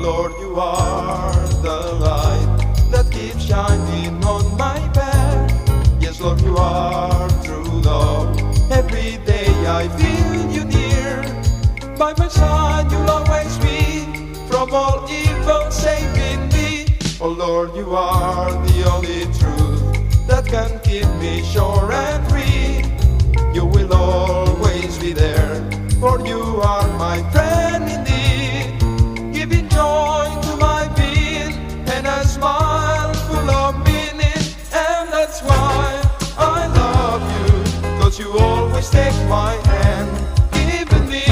Lord, you are the light that keeps shining on my path. Yes, Lord, you are true love. Every day I feel you near. By my side you'll always be, from all evil saving me. Oh Lord, you are the only truth that can keep me sure and free. You will always be there, for you are my friend indeed, giving joy to my being and a smile full of meaning. And that's why I love you, 'cause you always take my hand, giving me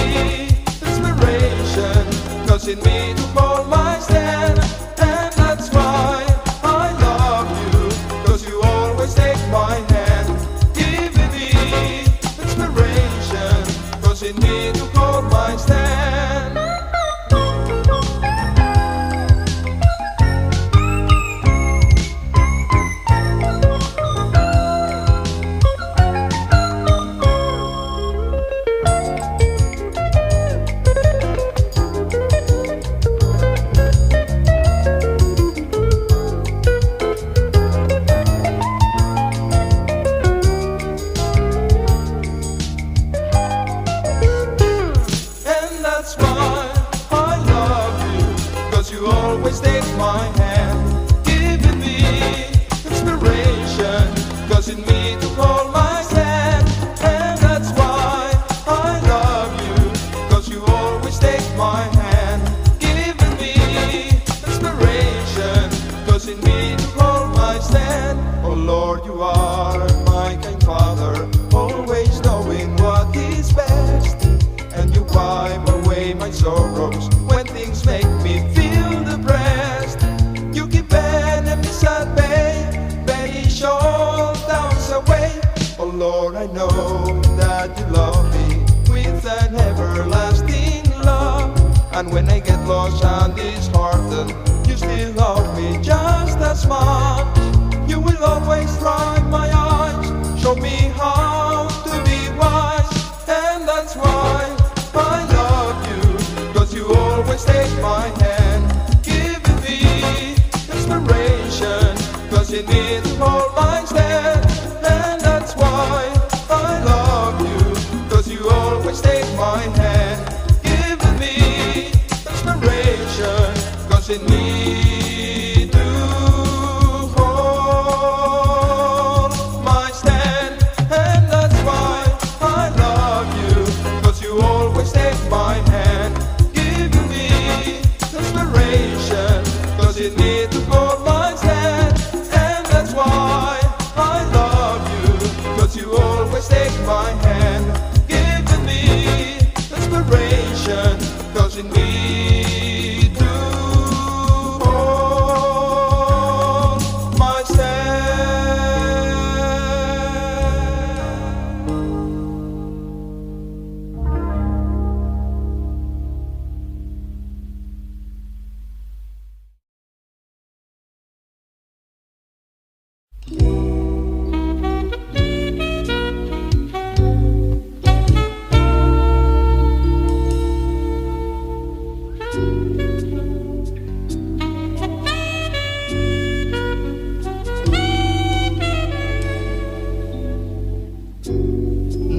inspiration, causing me to hold my stand. And that's why I love you, 'cause you always take my hand, giving me inspiration, causing me to hold my stand. Always take my hand, giving me inspiration, causing me to hold my stand. And that's why I love you, 'cause you always take my hand, giving me inspiration, causing me to hold my stand. Oh Lord, you are my kind Father, always knowing what is best, and you wipe away my sorrows when things make me feel depressed. You keep enemies at bay, banish all doubts away. Oh Lord, I know that you love me with an everlasting love. And when I get lost and disheartened, you still love me just as much. You will always dry my eyes, show me how to be wise. And that's why I love you, 'cause you always take my hand, giving me inspiration, causing me to hold my stand. And that's why I love you, 'cause you always take my hand, giving me inspiration, causing me to hold my stand. And that's why I love you, 'cause you always take my hand, giving me inspiration, causing me to hold my stand. And that's why I love you, 'cause you always take my hand, giving me inspiration, causing me to hold my stand.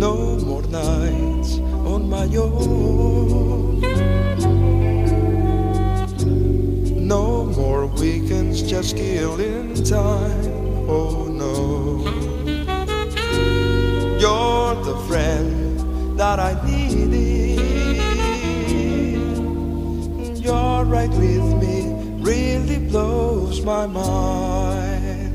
No more nights on my own, no more weekends just killing time. Oh no, you're the friend that I needed. You're right with me, really blows my mind.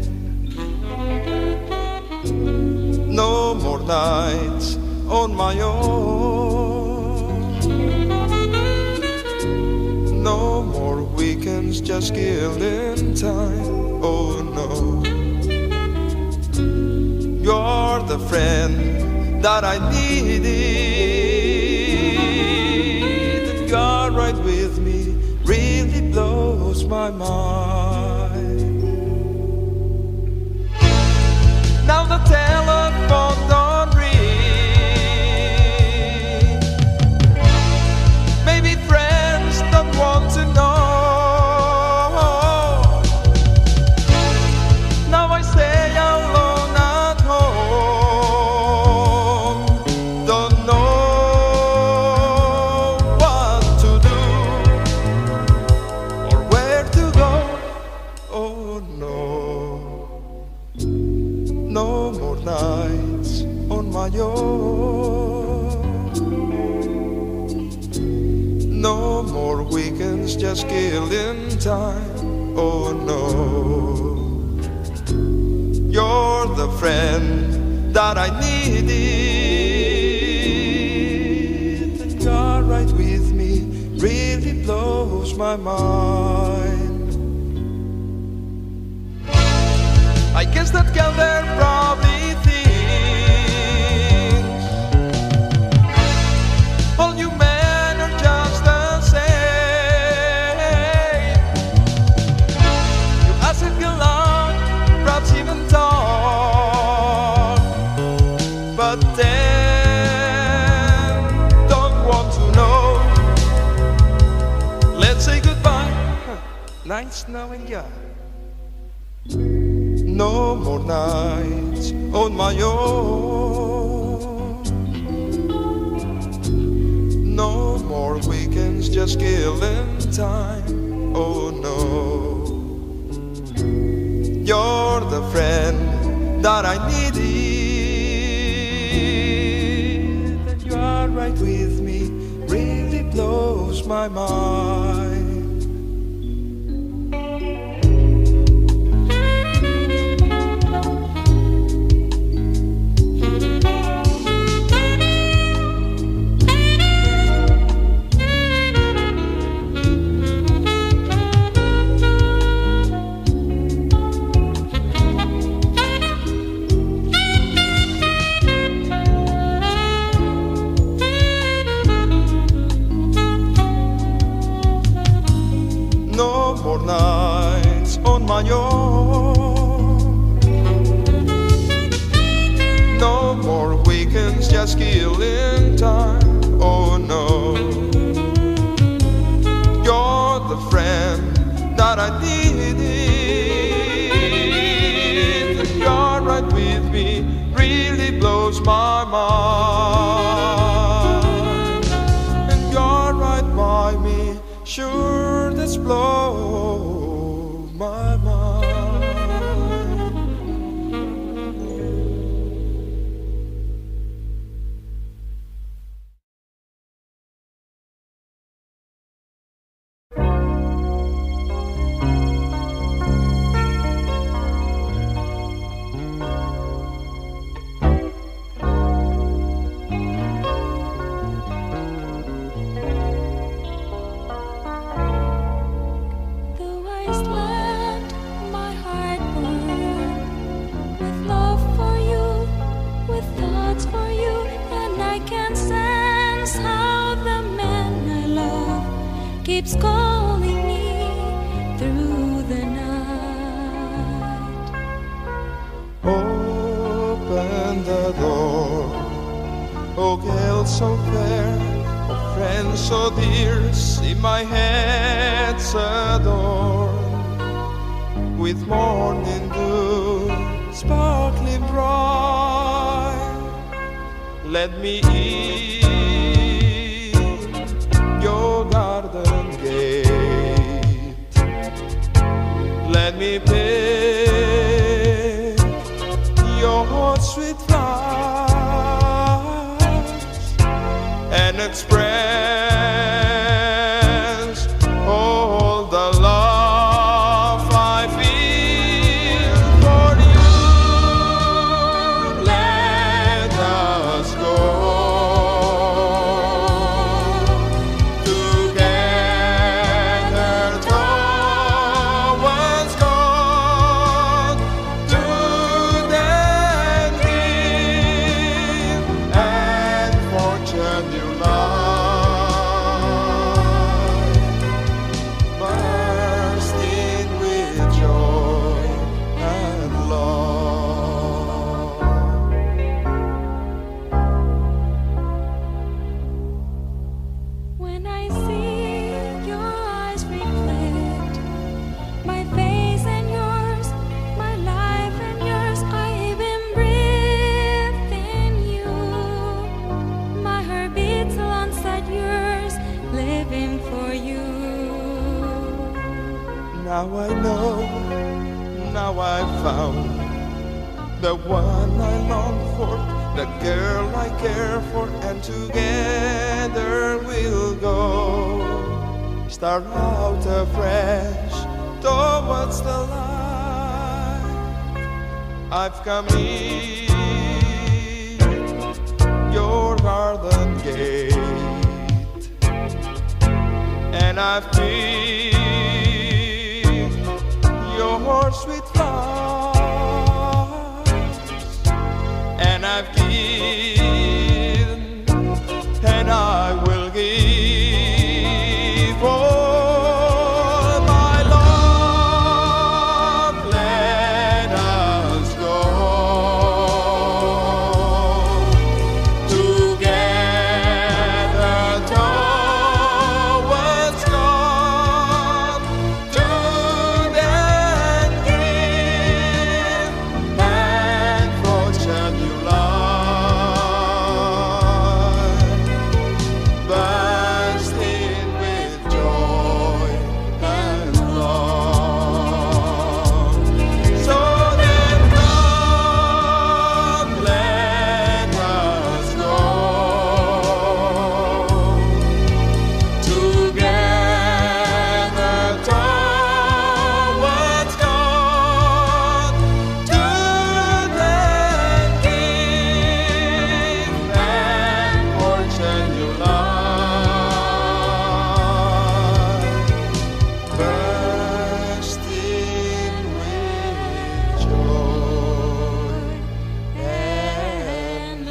No more nights on my own, no more weekends just killing time. Oh no, you're the friend that I needed. And you're right with me, really blows my mind. Now the telephone don't ring, maybe friends don't want to know more weekends just killing time. Oh no, you're the friend that I needed, and you're right with me, really blows my mind. I guess that girl there probably thinks all you men are just the same. You ask if you long, perhaps even talk, but then don't want to know. Let's say goodbye, nice knowing ya. No more nights on my own, no more weekends just killing time. Oh no, you're the friend that I needed, and you are right with me, really blows my mind. Nights on my own, no more weekends just killing time. Oh no, you're the friend that I needed, and you're right with me, really blows my mind. And you're right by me, sure that's blow my mind. Keeps calling me through the night. Open the door, oh girl so fair, oh friend so dear, see my head's adorned with morning dew, sparkling bright. Let me in your garden gate, let me pick your sweet flowers and express all the love I feel for you. Let us go Now I know, now I found the one I long for, the girl I care for, and together we'll go. Is start out afresh towards the light. I've come in your garden gate, and I've been your sweet flowers, and I've given, and I will give all my love. Let us go together towards God, to then give and fortune new life, bursting with joy and love. So then come, let us go together towards God, to then give and fortune new life, bursting with joy and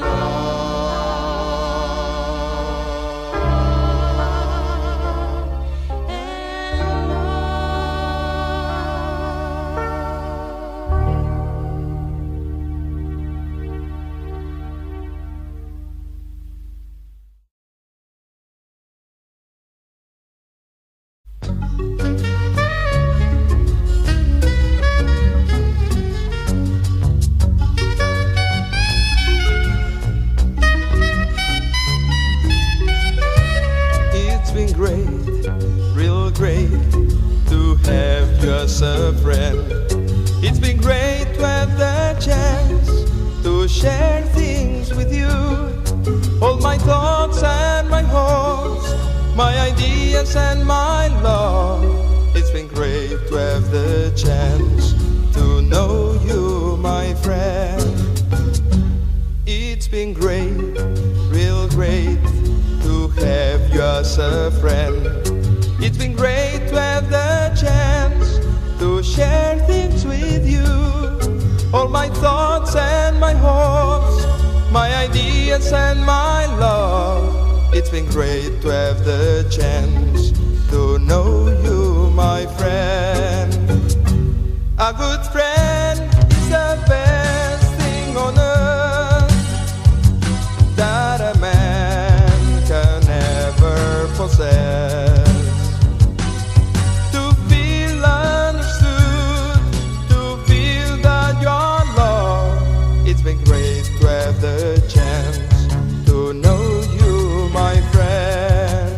It's been great, real great, to have you as a friend. It's been great to have the chance to share things with you. All my thoughts and my hopes, my ideas and my love. It's been great to have the chance to know you, my friend. It's been great, real great, to have you as a friend. It's been great to have the chance to share things with you. All my thoughts and my hopes, my ideas and my love. It's been great to have the chance to know you, my friend. A good friend is the best thing on earth that a man can ever possess. To feel understood, to feel that you're loved. It's been great to have the chance to know you, my friend.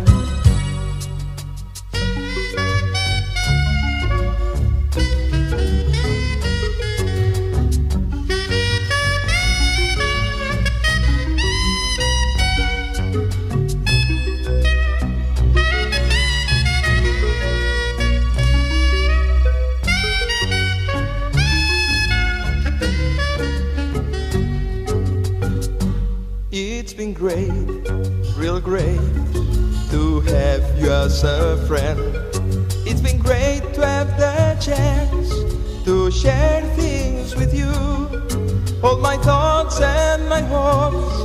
It's been great, real great, to have you as a friend. It's been great to have the chance to share things with you. All my thoughts and my hopes,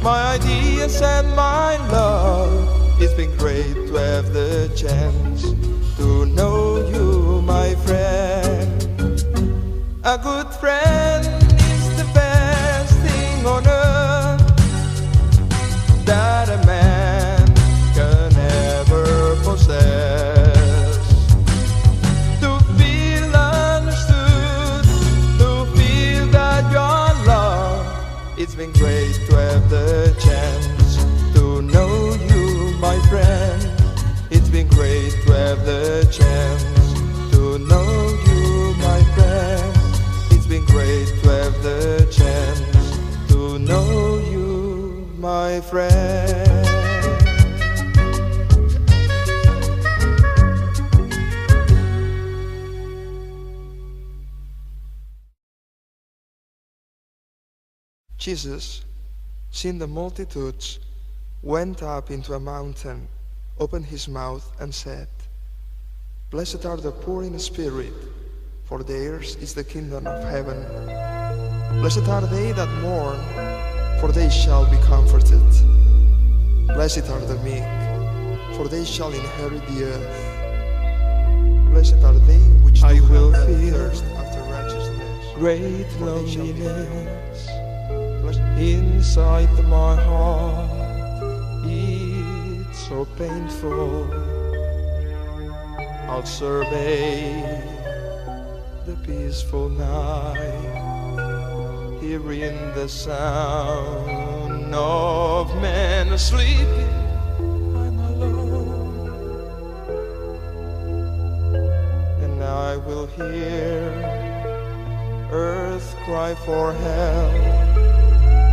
my ideas and my love. It's been great to have the chance to know you, my friend. A good friend is the best thing on earth that a man can ever possess. To feel understood, to feel that you're loved. It's been great to have the chance to know you, my friend. It's been great to have the chance to know you, my friend. It's been great to have the chance to know you, my friend. Jesus, seeing the multitudes, went up into a mountain, opened his mouth and said, "Blessed are the poor in spirit, for theirs is the kingdom of heaven. Blessed are they that mourn, for they shall be comforted. Blessed are the meek, for they shall inherit the earth. Blessed are they which I do will hunger and feel thirst after righteousness, great for they shall be filled. loneliness Blessed inside my heart. It's so painful. I'll survey the peaceful night, hearing the sound of men sleeping. I'm alone, and I will hear earth cry for help,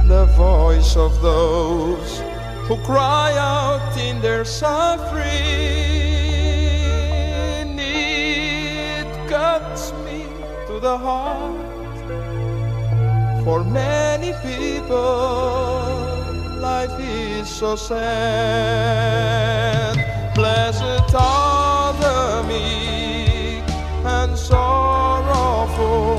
the voice of those who cry out in their suffering. It cuts me to the heart. For many people, life is so sad. Blessed are the meek and sorrowful.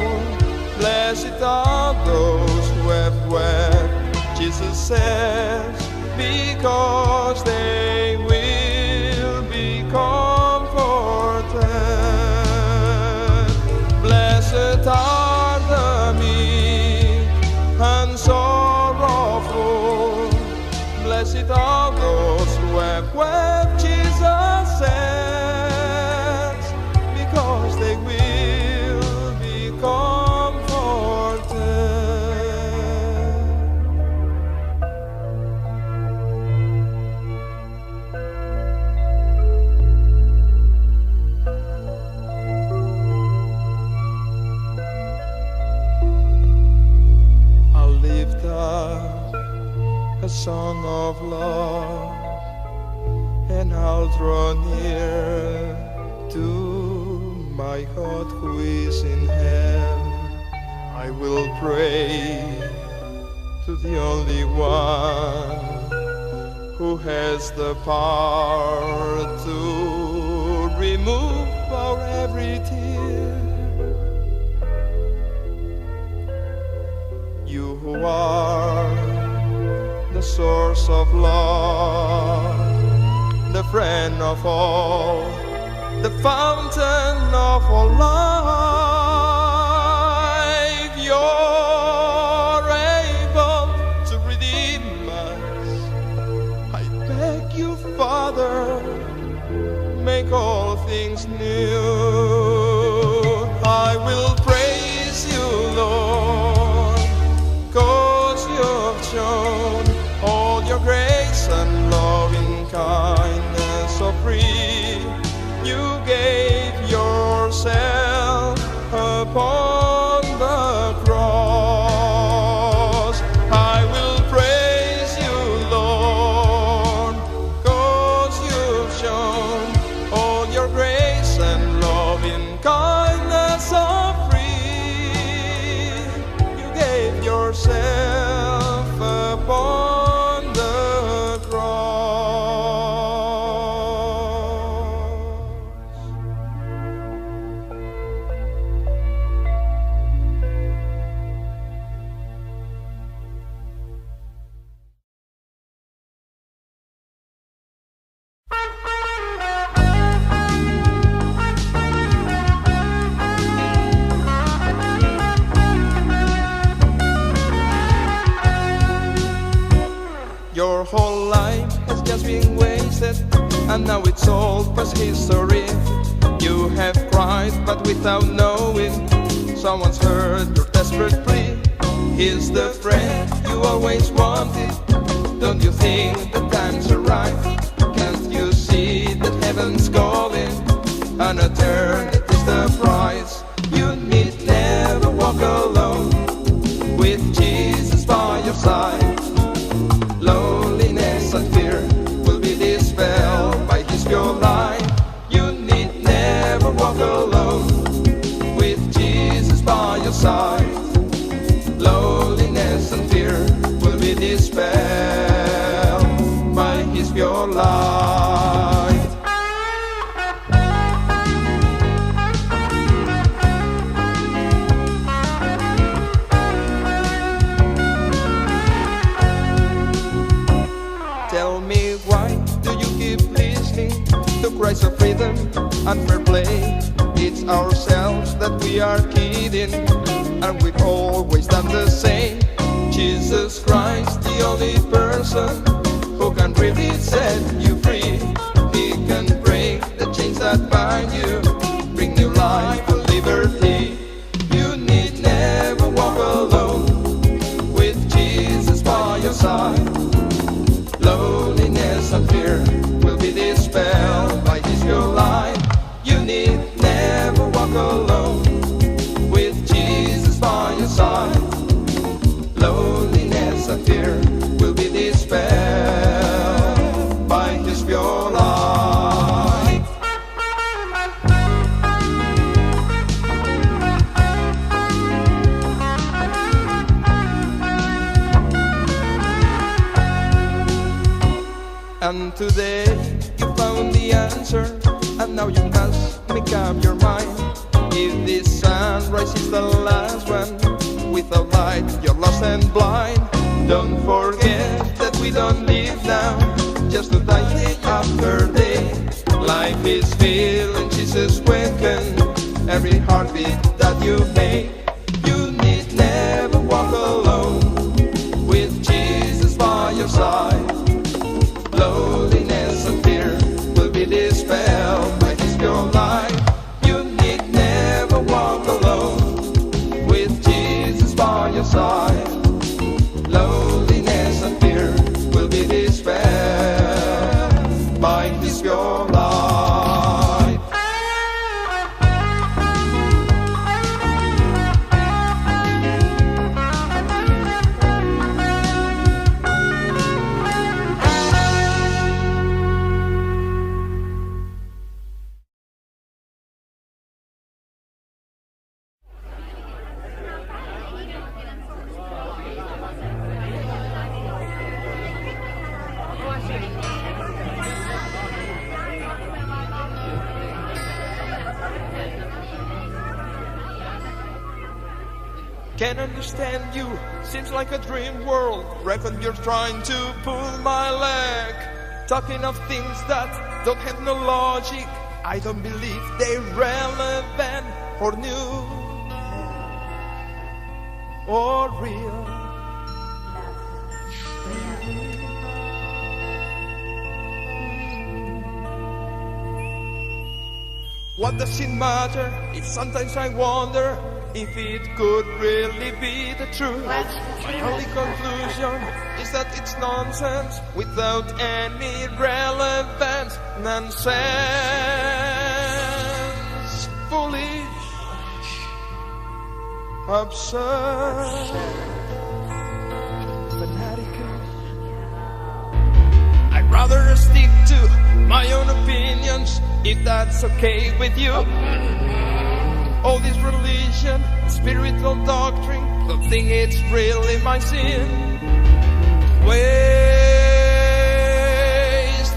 Blessed are those who have wept, Jesus says, because they will be comforted. Blessed are the meek and sorrowful. Blessed are those who have wept, Jesus says, because they will be comforted. I'll lift up a song of love, and I'll draw near to my God who is in heaven. I will pray to the only one who has the power to remove our every tear. You who are the source of love, the friend of all, the fountain of all life, you're able to redeem us. I beg you, Father, make all things new. I will praise you, Lord, 'cause you've shown all your grace and loving kindness so free. You gave yourself upon the cross. I will praise you, Lord, 'cause you've shown all your grace and loving kindness so free. You gave yourself upon the cross. Your whole life has just been wasted, and now it's all past history. You have cried, but without knowing, someone's heard your desperate plea. He's the friend you always wanted. Don't you think the time's arrived? Can't you see that heaven's calling? An eternity's the price. You need never walk alone, with Jesus by your side. Loneliness and fear will be dispelled by His pure light. You need never walk alone, with Jesus by your side. Loneliness and fear freedom and fair play. It's ourselves that we are kidding, and we've always done the same. Jesus Christ, the only person who can really set you free. He can break the chains that bind you, bring new life and liberty. You need never walk alone with Jesus by your side. Loneliness and fear will be dispelled by His pure light. You need never walk alone with Jesus by your side. Loneliness and fear will be dispelled by His pure light. And today you found the answer, and now you must make up your mind. If this sunrise is the last one, without light you're lost and blind. Don't forget that we don't live now just to die day after day. Life is filled and Jesus welcome every heartbeat that you make. You need never walk alone with Jesus by your side. Loneliness and fear will be dispelled by His pure light. You need never walk alone with Jesus by your side. Loneliness and fear will be dispelled by His pure light. Can't understand you, seems like a dream world. Reckon you're trying to pull my leg. Talking of things that don't have no logic. I don't believe they're relevant or new or real. What does it matter if sometimes I wonder if it could really be the truth? My only conclusion is that it's nonsense without any relevance. Nonsense, foolish, absurd, fanatical. I'd rather stick to my own opinions, if that's okay with you. All this religion, spiritual doctrine, don't think it's really my sin. Waste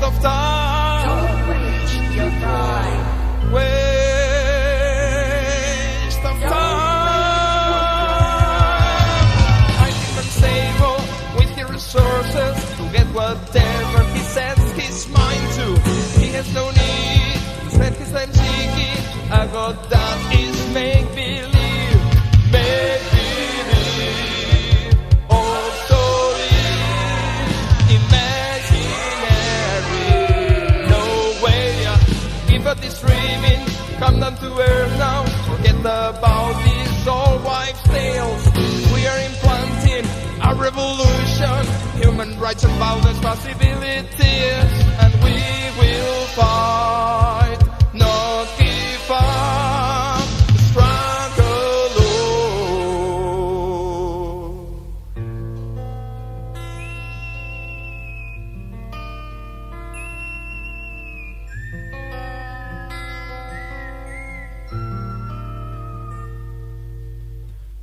of time. Don't waste your time. Waste of time. I'm unstable with his resources to get whatever he sets his mind to. He has no need to spend his time seeking a God that is make-believe, make-believe, also imaginary. No way, give up this dreaming, come down to earth now, forget about these old wives' tales. We are implanting a revolution, human rights and boundless possibilities, and we will fight, not give up.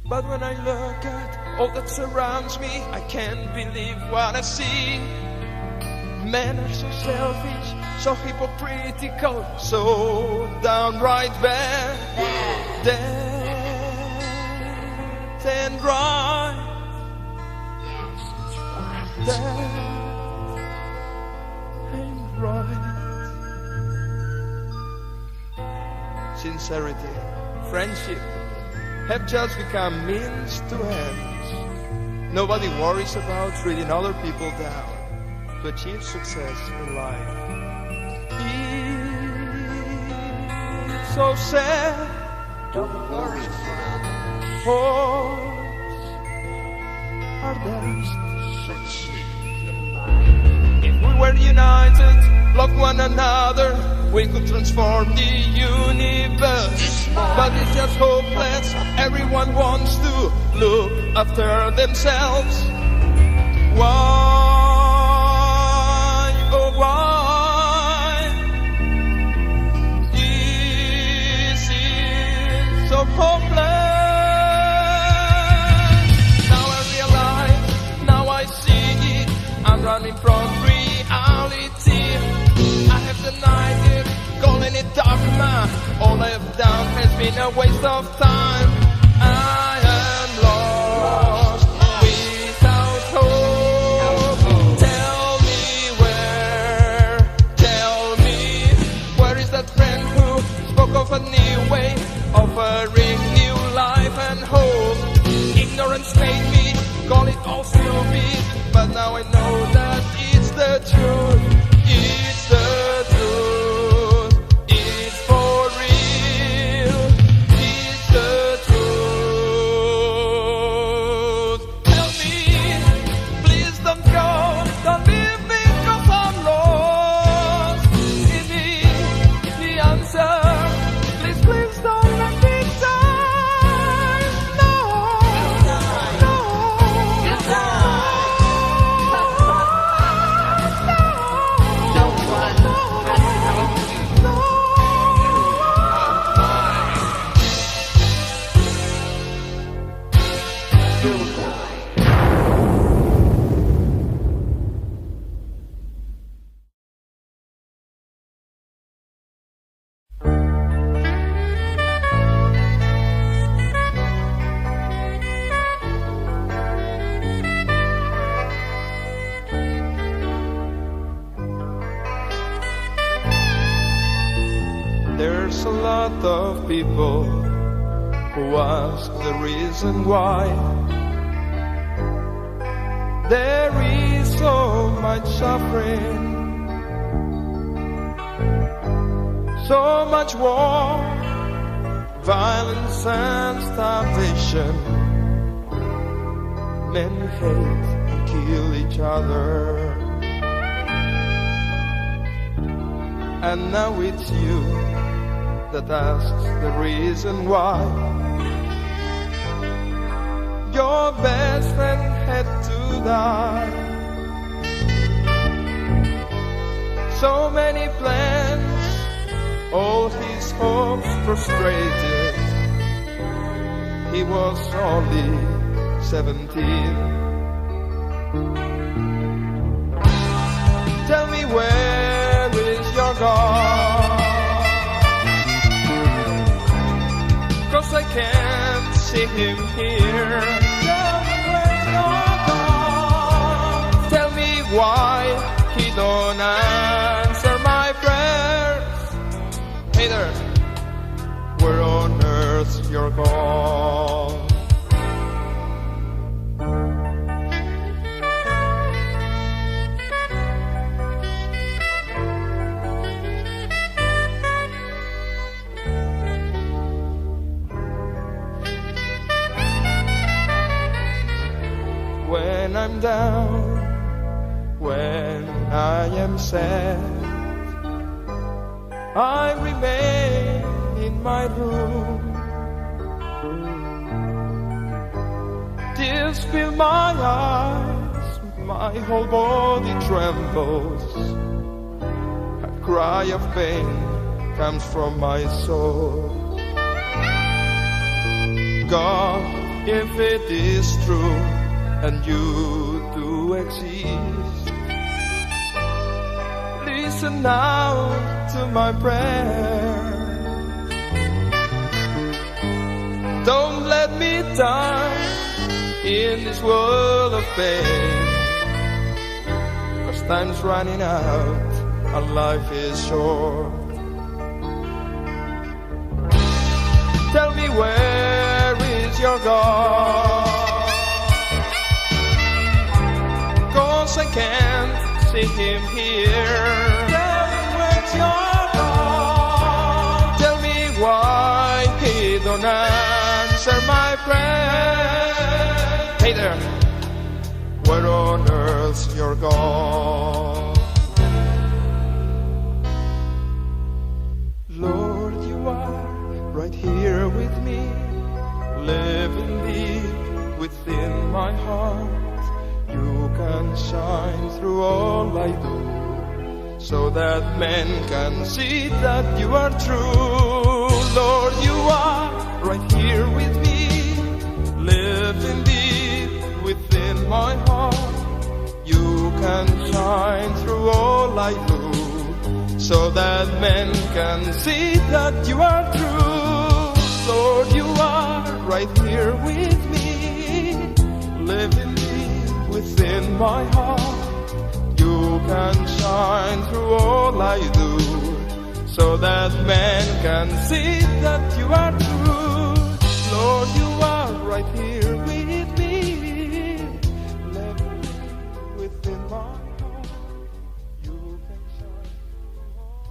But when I look at all that surrounds me, I can't believe what I see. Men are so selfish, so hypocritical, so downright bad. Dead and right. Dead and right. sincerity, friendship have just become means to ends. Nobody worries about treating other people down to achieve success in life. It's so sad. Don't worry, brother. Hopes are dashed. If we were united, loved one another, we could transform the universe. But it's just hopeless. Everyone wants to look after themselves. Why, oh why? This is so hopeless. Now I realize, now I see it. I'm running from reality. I have denied it, calling it dogma. All I have done has been a waste of time. I am lost without hope. Tell me where is that friend who spoke of a new way, offering new life and hope? Ignorance made me call it all stupid, but now I know that it's the truth. It's the truth. It's for real. It's the truth. Help me, please don't go. Don't leave me 'cause I'm lost. Give me the answer. Please, please don't let me die. No, no, no. Don't run. There's a lot of people who ask the reason why there is so much suffering, so much war, violence and starvation. Men hate and kill each other. And now it's you that asks the reason why your best friend had to die. So many plans, all his hopes frustrated. He was only 17. Tell me, where is your God? 'Cause I can't see him here. Tell me, where's your God? Tell me why he don't answer my prayers. Hey there, where on earth you're gone? When I'm down, when I am sad, I remain in my room. Tears fill my eyes, my whole body trembles. A cry of pain comes from my soul. God, if it is true, and you do exist, listen now to my prayer. Don't let me die in this world of pain, 'cause time's running out and life is short. God. 'Cause I can't see him here. Tell me where's your God. Tell me why he don't answer my prayer. Hey there, where on earth's your God? Lord, you are right here with me, living deep within my heart. You can shine through all I do, so that men can see that you are true. Lord, you are right here with me, living deep within my heart. You can shine through all I do, so that men can see that you are true. Lord, you are right here with me, living deep within my heart. You can shine through all I do, so that men can see that you are true. Lord, you are right here with me, living deep within my heart. You can shine through all.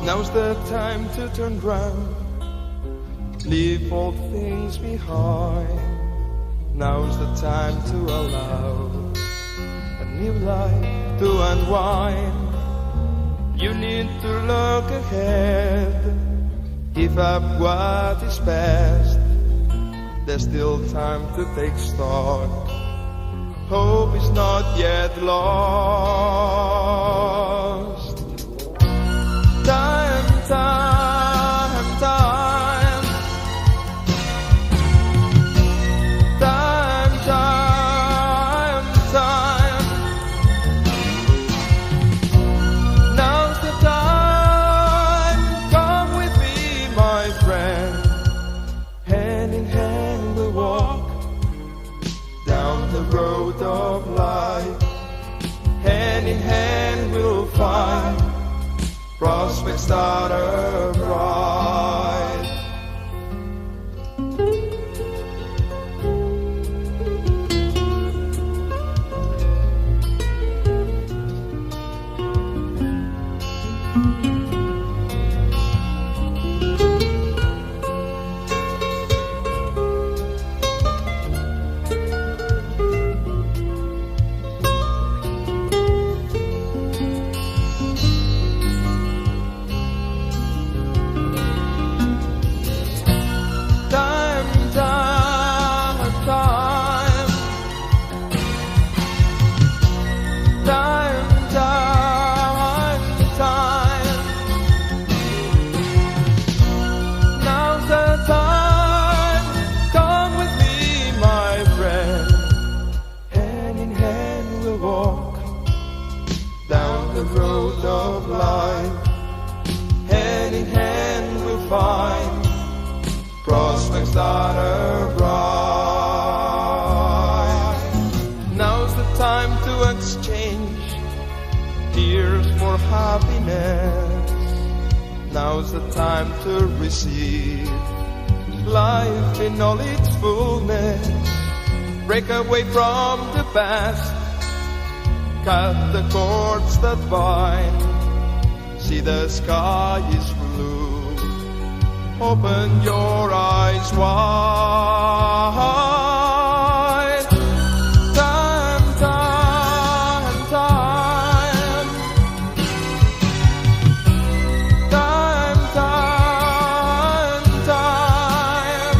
Now's the time to turn round, leave old things behind. Now's the time to allow a new life to unwind. You need to look ahead, give up what is past. There's still time to take stock. Hope is not yet lost. Time, time, time. Time, time, time. Now's the time. Come with me, my friend. Hand in hand we'll walk down the road of life. Hand in hand we'll find prospects that are bright. Prospects that are bright. Now's the time to exchange tears for happiness. Now's the time to receive life in all its fullness. Break away from the past, cut the cords that bind. See the sky is blue. Open your eyes wide. Time, time, time. Time, time, time.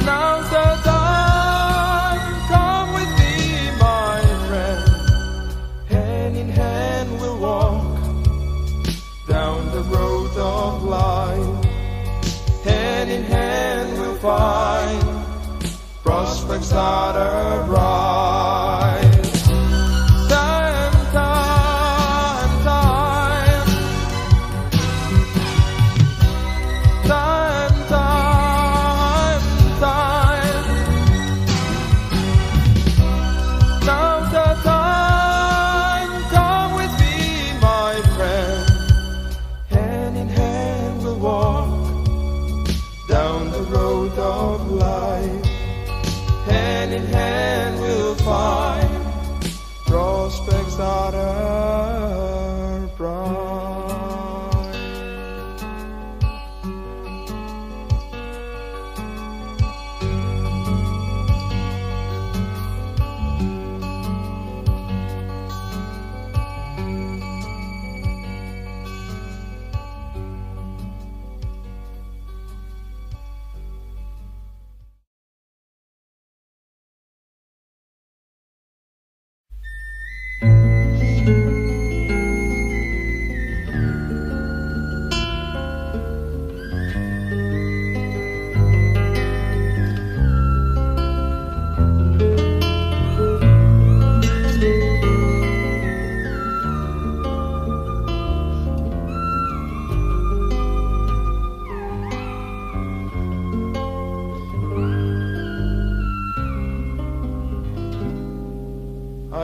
Now's the time. Come with me, my friend. Hand in hand we'll walk down the road of life. Hand in hand we'll find prospects that are bright. Time, time, time.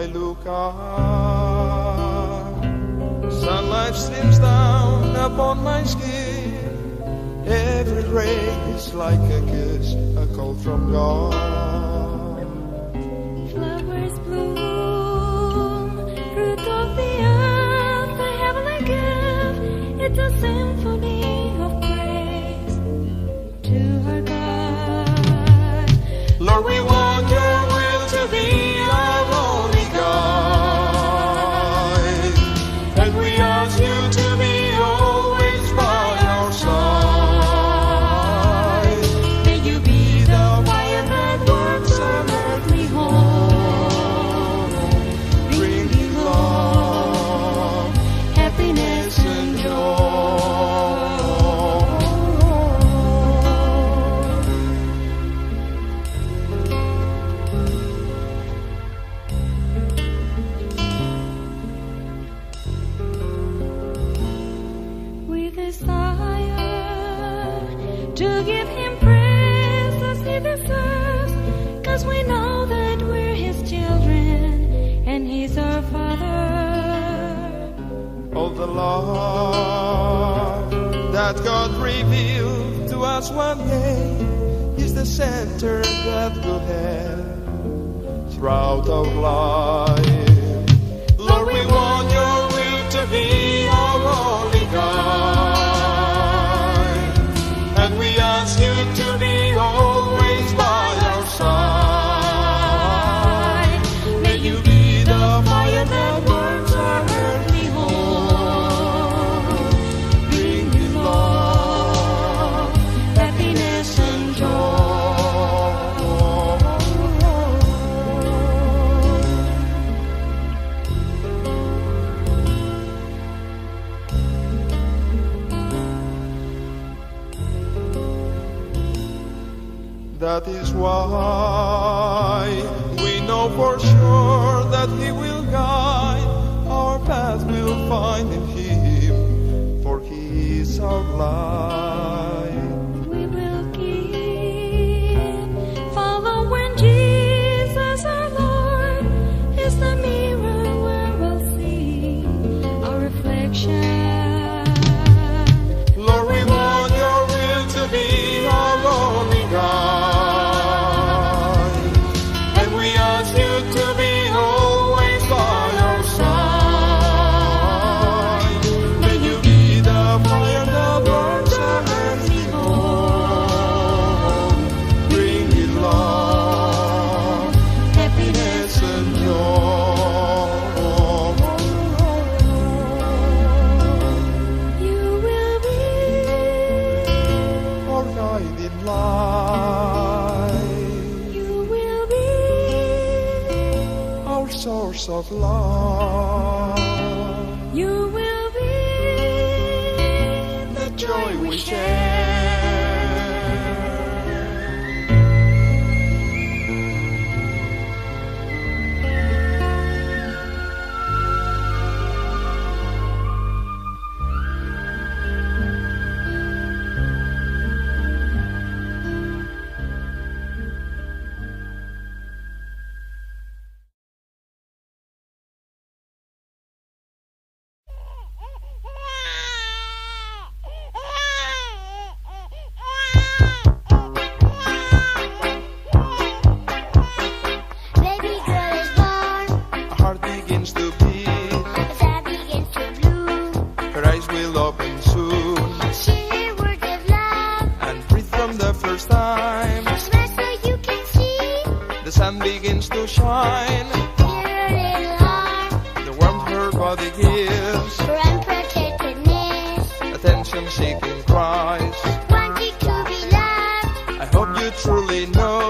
I look up, sunlight streams down upon my skin. Every ray is like a kiss, a call from God. Flowers bloom, fruit of the earth, the heavenly gift. It's a symphony of praise to our God. Lord, we want your will to be our only guide, and we ask you to be always by our side. May you be the fire that warms our earthly home, bringing love, happiness and joy. We desire to give him praise as he deserves, 'cause we know that we're his children and he's our Father. All the love that God revealed to us one day is the center that we'll have throughout our life. Lord, we want your will to be our only guide, and we ask you to be always by our side. May you be the fire that burns our earthly home, bringing love, happiness and joy. That is why we know for sure that he will guide our path, we'll find in him, for he is our light. We will keep following Jesus our Lord is the mirror where we'll see our reflection. Lord, we want your will to be our only guide, and we ask you to be always by our side. May you be the fire that burns our earthly home, bringing love, happiness and joy. You will be Our guiding light, You will be our source of love, You will be the joy we share. Baby girl is born, Our heart begins to beat, the sky begins to bloom. her eyes will open soon, She hear words of love, and breathe from the first time. smile so you can see. The sun begins to shine, Hear her little heart, the warmth her body gives, for unprotectedness. attention-seeking cries. Wanting to be loved, I hope you truly know,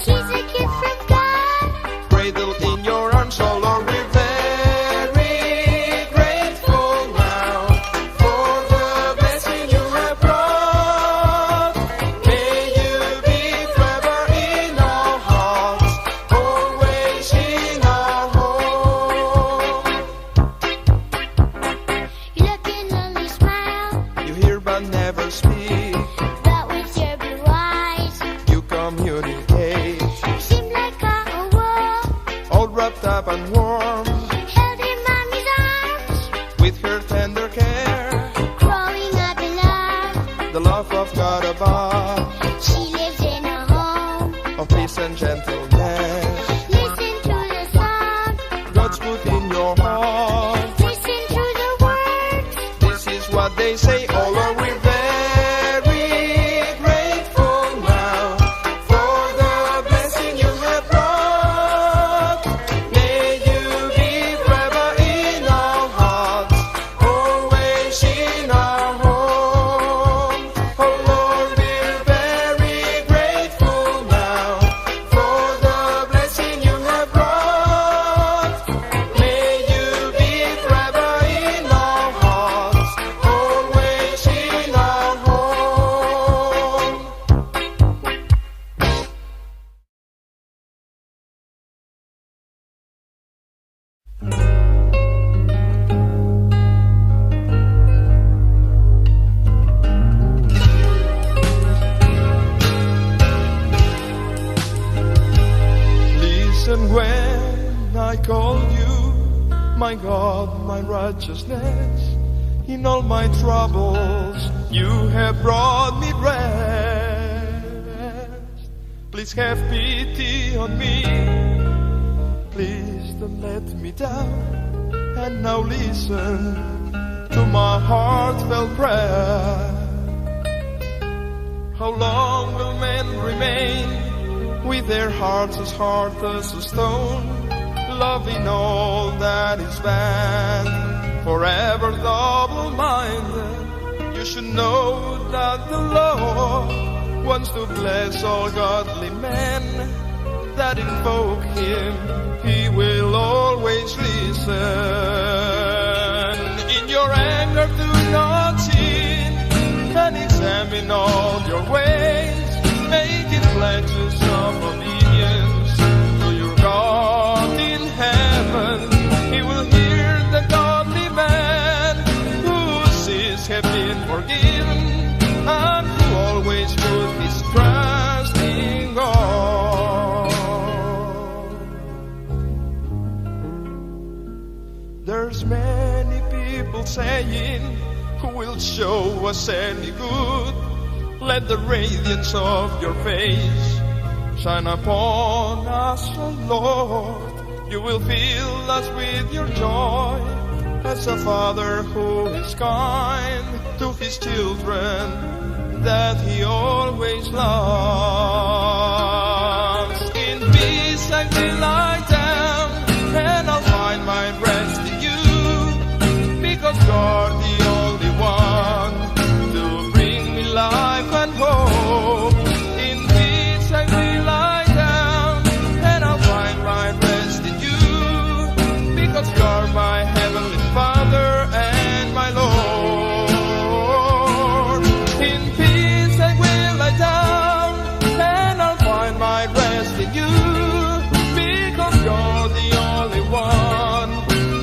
she's a gift from God. cradled in your arms, oh Lord, we're very grateful now for the blessing you have brought. May you be forever in our hearts, always in our home. You look and only smile, You hear but never speak, but with your blue eyes, you commune God above, She lives in a home. of peace and gentleness. Listen to the song. God's put in your heart. Listen to the words. This is what they say, oh Lord, we're very grateful now for the blessing you have brought. May you be forever in our hearts, always in our home. Oh Lord, we're very grateful now for the blessing you have brought. May you be forever in our hearts, always in our home. Listen when I call you, my God, my righteousness. In all my troubles, you have brought me rest. Please have pity on me. Please don't let me down. And now listen to my heartfelt prayer. How long will men remain with their hearts as hard as a stone, loving all that is bad, forever double-minded? You should know that the Lord wants to bless all godly men that invoke Him. He will always listen. In your anger, do not sin, and examine all your ways. Make it pledges of obedience to your God in heaven. He will hear the godly man whose sins have been forgiven and who always put his trust in God. There's many people saying, who will show us any good? Let the radiance of your face shine upon us, O Lord. You will fill us with your joy as a father who is kind to his children that he always loves. In peace I will lie down and I'll find my rest in you, because you're the only one to bring me life and hope. In peace I will lie down and I'll find my rest in you, because you're my heavenly Father and my Lord. In peace I will lie down and I'll find my rest in you, because you're the only one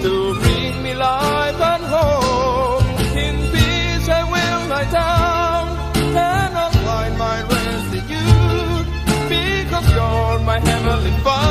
to bring me life and hope. In peace I will lie down and I'll find my rest in you, because you're my heavenly Father